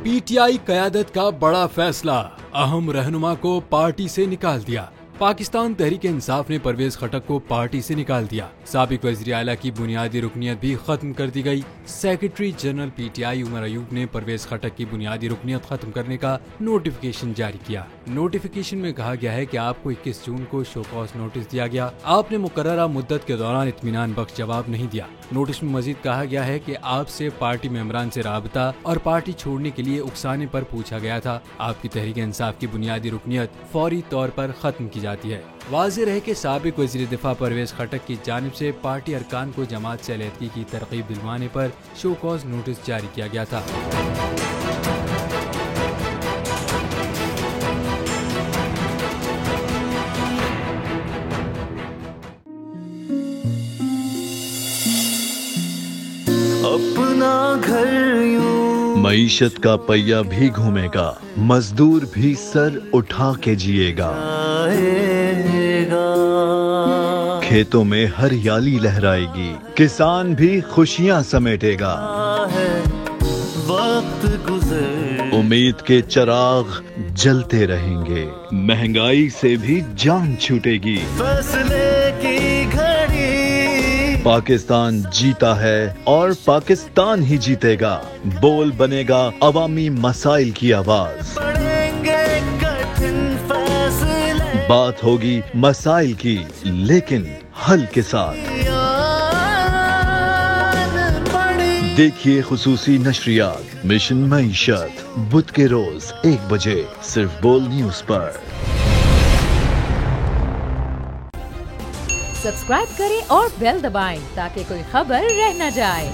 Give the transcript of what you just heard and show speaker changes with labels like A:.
A: PTI क़यादत का बड़ा फैसला, अहम रहनुमा को पार्टी से निकाल दिया। पाकिस्तान तहरीक-ए-इंसाफ ने परवेज खटक को पार्टी से निकाल दिया। साबिक वज़ीर आला की बुनियादी रुकनियत भी खत्म कर दी गई। Secretary general PTI Umar Ayub ने परवेज खटक की बुनियादी रुकनियत खत्म करने का नोटिफिकेशन जारी किया। नोटिफिकेशन में कहा गया है कि आपको 21 जून को शो कॉज नोटिस दिया गया। आपने मुकर्ररा मुद्दत के दौरान इत्मीनान बख्श जवाब नहीं दिया। नोटिस में मजीद कहा गया है कि आपसे पार्टी मेंबरान से राबता और पार्टी छोड़ने के लिए उकसाने पर पूछा गया था। आपकी तहरीक-ए-इंसाफ की बुनियादी रुकनियत फौरी तौर पर खत्म की जाती है। वाज़ेह रहे कि साबिक वज़ीर दिफा परवेज खटक की जानिब से पार्टी अरकान को जमात से अलहदगी की तरकीब दिलवाने पर शो कॉज नोटिस जारी किया गया था।
B: अपना घर यूं
C: मईशत का पहिया भी घूमेगा, मजदूर भी सर उठा के जिएगा। खेतों में हरियाली लहराएगी, किसान भी खुशियां समेटेगा।
B: वक्त गुजर
C: उम्मीद के चिराग जलते रहेंगे, महंगाई से भी जान छूटेगी।
B: फैसले की घड़ी
C: पाकिस्तान जीता है और पाकिस्तान ही जीतेगा। बोल बनेगा अवामी मसाइल की आवाज।
B: पड़ेंगे कठिन फैसले,
C: बात होगी मसाइल की लेकिन हल के साथ। देखिए खुसूसी नशरियात मिशन मईशत बुध के रोज 1 बजे सिर्फ बोल न्यूज पर।
D: सब्सक्राइब करें और बेल दबाएं ताकि कोई खबर रह न जाए।